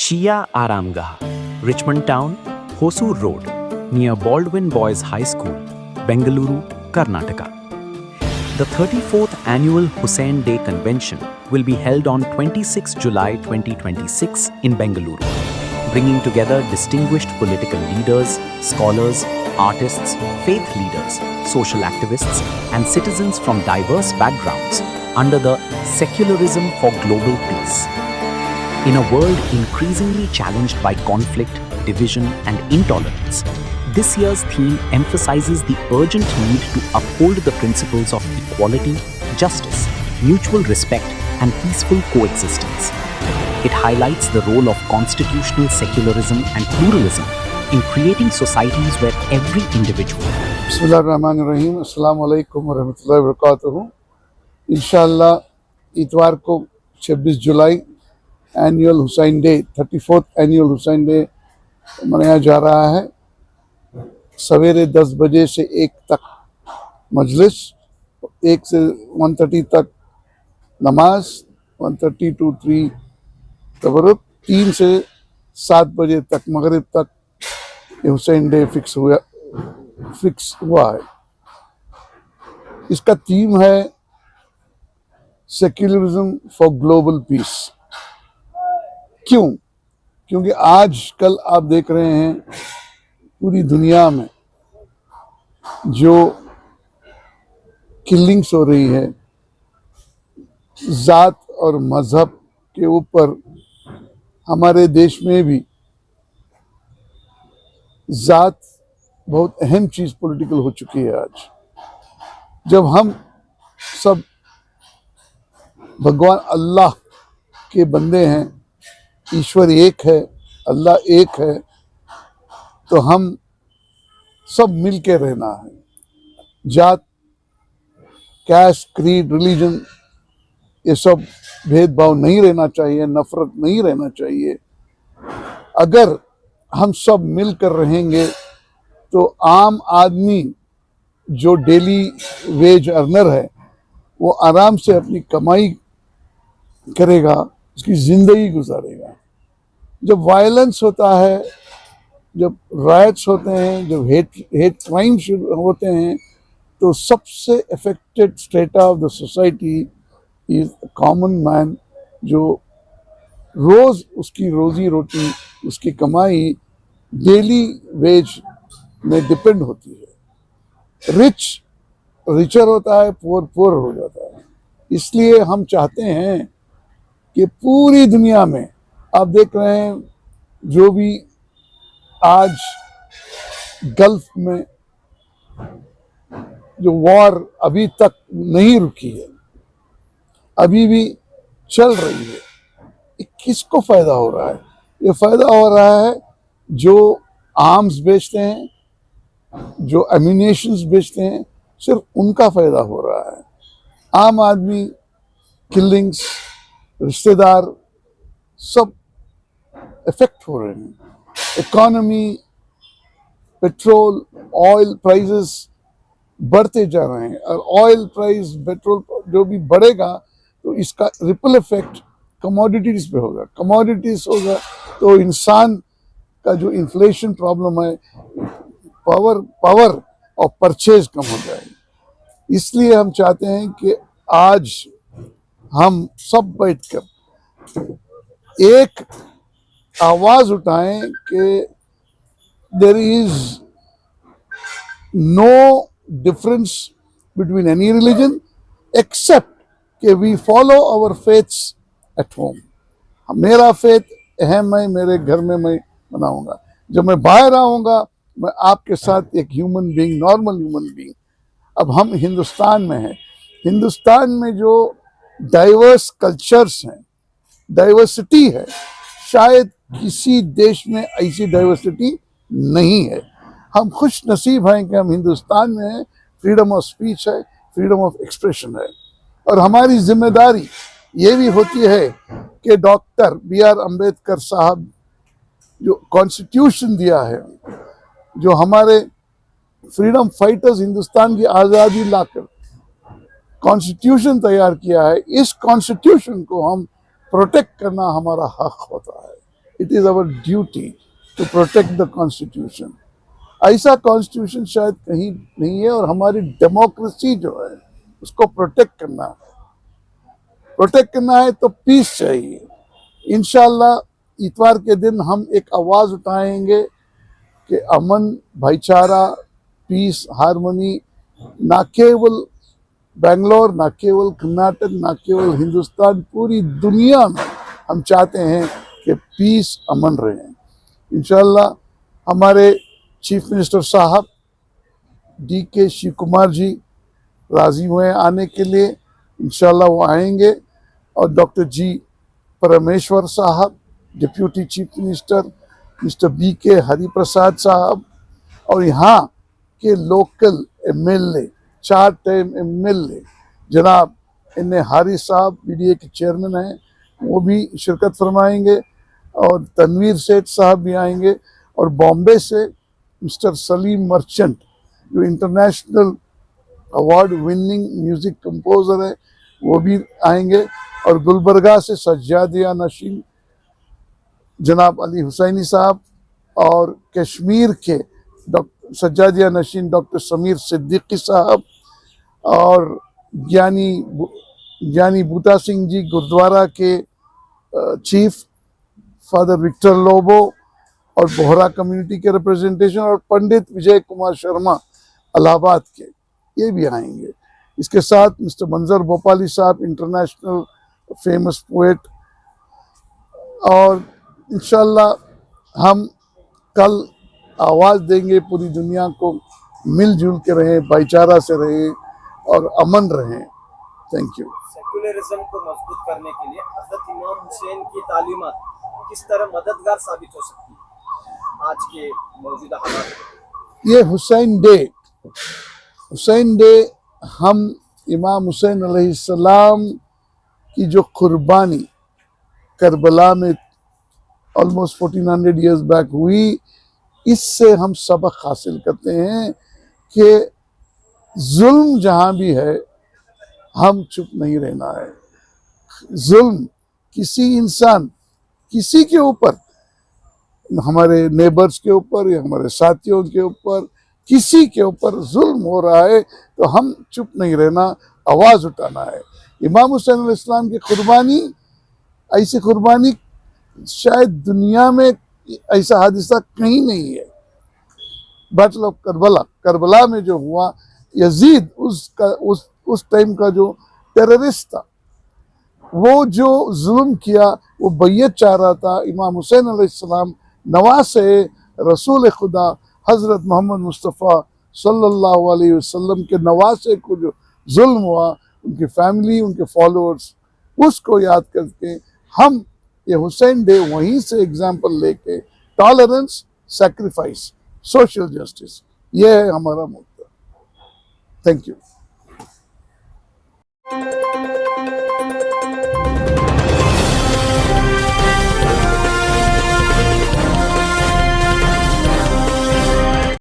Shia Aramgah, Richmond Town, Hosur Road, near Baldwin Boys High School, Bengaluru, Karnataka. The 34th Annual Hussain Day Convention will be held on 26 July 2026 in Bengaluru, bringing together distinguished political leaders, scholars, artists, faith leaders, social activists, and citizens from diverse backgrounds under the Secularism for Global Peace. In a world increasingly challenged by conflict, division, and intolerance, this year's theme emphasizes the urgent need to uphold the principles of equality, justice, mutual respect, and peaceful coexistence. It highlights the role of constitutional secularism and pluralism in creating societies where every individual. बिस्मिल्लाहिर्रहमानिर्रहीम, अस्सलामु अलैकुम वरहमतुल्लाहि वबरकातुहू। इंशाअल्लाह इतवार को 26 जुलाई annual Hussain day 34th annual Hussain day मनाया जा रहा है। सवेरे 10 बजे से 1 तक मजलिस, 1 से 1:30 तक नमाज, 1:30 to 3 तबरुक, 3 से 7 बजे तक मगरिब तक ये हुसैन डे फिक्स हुआ है। इसका थीम है सेक्युलरिज्म फॉर ग्लोबल पीस। क्यों? क्योंकि आजकल आप देख रहे हैं पूरी दुनिया में जो किलिंग्स हो रही है, जात और मजहब के ऊपर, हमारे देश में भी जात बहुत अहम चीज पॉलिटिकल हो चुकी है। आज जब हम सब भगवान अल्लाह के बंदे हैं, ईश्वर एक है, अल्लाह एक है, तो हम सब मिल के रहना है। जात, कैस्ट, क्रीड, रिलीजन, ये सब भेदभाव नहीं रहना चाहिए, नफरत नहीं रहना चाहिए। अगर हम सब मिलकर रहेंगे तो आम आदमी जो डेली वेज अर्नर है वो आराम से अपनी कमाई करेगा, उसकी जिंदगी गुजारेगा। जब वायलेंस होता है, जब राइट्स होते हैं, जब हेट क्राइम्स होते हैं, तो सबसे affected strata of the society is common man, जो रोज उसकी रोजी रोटी, उसकी कमाई डेली वेज में डिपेंड होती है। रिच रिचर होता है, पुअर पुअर हो जाता है। इसलिए हम चाहते हैं कि पूरी दुनिया में, आप देख रहे हैं जो भी आज गल्फ में जो वॉर अभी तक नहीं रुकी है, अभी भी चल रही है, किसको फायदा हो रहा है? ये फायदा हो रहा है जो आर्म्स बेचते हैं, जो एम्यूनेशंस बेचते हैं, सिर्फ उनका फायदा हो रहा है। आम आदमी, किलिंग्स, रिश्तेदार सब इफेक्ट हो रहे हैं। इकोनॉमी, पेट्रोल, ऑयल प्राइसेस बढ़ते जा रहे हैं, और ऑयल प्राइस, पेट्रोल जो भी बढ़ेगा तो इसका रिपल इफेक्ट कमोडिटीज पे होगा। कमोडिटीज होगा तो इंसान का जो इन्फ्लेशन प्रॉब्लम है, पावर ऑफ परचेज कम हो जाएगी। इसलिए हम चाहते हैं कि आज हम सब बैठकर एक आवाज उठाएं कि there is no difference between any religion except कि we follow our faiths at home. मेरा फेथ अहम है, मेरे घर में मैं मनाऊंगा। जब मैं बाहर आऊंगा, मैं आपके साथ एक human being, normal human being. अब हम हिंदुस्तान में हैं, हिंदुस्तान में जो डाइवर्स कल्चर्स हैं, डाइवर्सिटी है, शायद किसी देश में ऐसी डाइवर्सिटी नहीं है। हम खुश नसीब हैं कि हम हिंदुस्तान में हैं। फ्रीडम ऑफ स्पीच है, फ्रीडम ऑफ एक्सप्रेशन है, और हमारी जिम्मेदारी ये भी होती है कि डॉक्टर B.R. अम्बेडकर साहब जो कॉन्स्टिट्यूशन दिया है, जो हमारे फ्रीडम फाइटर्स हिंदुस्तान की आज़ादी लाकर कॉन्स्टिट्यूशन तैयार किया है, इस कॉन्स्टिट्यूशन को हम प्रोटेक्ट करना हमारा हक होता है। It is our duty to protect the constitution. ऐसा कॉन्स्टिट्यूशन शायद कहीं नहीं है, और हमारी डेमोक्रेसी जो है उसको प्रोटेक्ट करना है। प्रोटेक्ट करना है तो पीस चाहिए। इंशाल्लाह इतवार के दिन हम एक आवाज़ उठाएंगे कि अमन, भाईचारा, पीस, हारमोनी ना केवल बेंगलोर, ना केवल कर्नाटक, ना केवल हिंदुस्तान, पूरी दुनिया में हम चाहते हैं कि पीस, अमन रहे। इंशाल्लाह हमारे चीफ मिनिस्टर साहब DK शिव कुमार जी राज़ी हुए आने के लिए, इंशाल्लाह वो आएंगे। और डॉक्टर G परमेश्वर साहब, deputy chief minister, mister BK Hariprasad साहब, और यहाँ के लोकल MLA, 4 टाइम MLA जनाब इन्हें हारिस साहब BDA के चेयरमैन हैं, वो भी शिरकत फरमाएंगे। और तनवीर सेठ साहब भी आएंगे। और बॉम्बे से मिस्टर सलीम मर्चेंट जो international award winning music composer है, वो भी आएंगे। और गुलबर्गा से सज्जादिया नशीन जनाब अली हुसैनी साहब, और कश्मीर के डॉक्टर सज्जादिया नशीन डॉक्टर समीर सिद्दीकी साहब, और ज्ञानी बूटा सिंह जी गुरुद्वारा के चीफ फादर विक्टर लोबो, और बोहरा कम्युनिटी के रिप्रेजेंटेशन, और पंडित विजय कुमार शर्मा इलाहाबाद के, ये भी आएंगे। इसके साथ मिस्टर मंजर भोपाली साहब, इंटरनेशनल फेमस पोएट। और इंशाल्लाह हम कल आवाज़ देंगे पूरी दुनिया को, मिलजुल के रहें, भाईचारा से रहें और अमन रहें। Thank you. सेक्युलरिज्म को मजबूत करने के लिए हजरत इमाम हुसैन की तालीमात किस तरह मददगार साबित हो सकती है आज के मौजूदा हालात में? ये हुसैन डे हम इमाम हुसैन अलैहिस्सलाम की जो कुर्बानी करबला में ऑलमोस्ट 1400 ईयर्स बैक हुई, इससे हम सबक हासिल करते हैं कि जुल्म जहाँ भी है हम चुप नहीं रहना है। जुल्म किसी इंसान, किसी के ऊपर, हमारे नेबर्स के ऊपर या हमारे साथियों के ऊपर, किसी के ऊपर जुल्म हो रहा है तो हम चुप नहीं रहना, आवाज़ उठाना है। इमाम हुसैन अलैहिस्सलाम की कुर्बानी, ऐसी कुर्बानी शायद दुनिया में ऐसा हादिसा कहीं नहीं है। बैटल ऑफ करबला में जो हुआ, यजीद उस टाइम का जो टेररिस्ट था, वो जो जुल्म किया, वो बैयत चाह रहा था। इमाम हुसैन अलैहिस्सलाम नवासे रसूल खुदा हज़रत मोहम्मद मुस्तफ़ा सल्लल्लाहु अलैहि वसल्लम के नवासे को जो जुल्म हुआ, उनकी फैमिली, उनके फॉलोअर्स, उसको याद करके हम ये हुसैन डे वहीं से एग्जाम्पल लेके, टॉलरेंस, सैक्रिफाइस, सोशल जस्टिस, ये है हमारा मुद्दा। Thank you.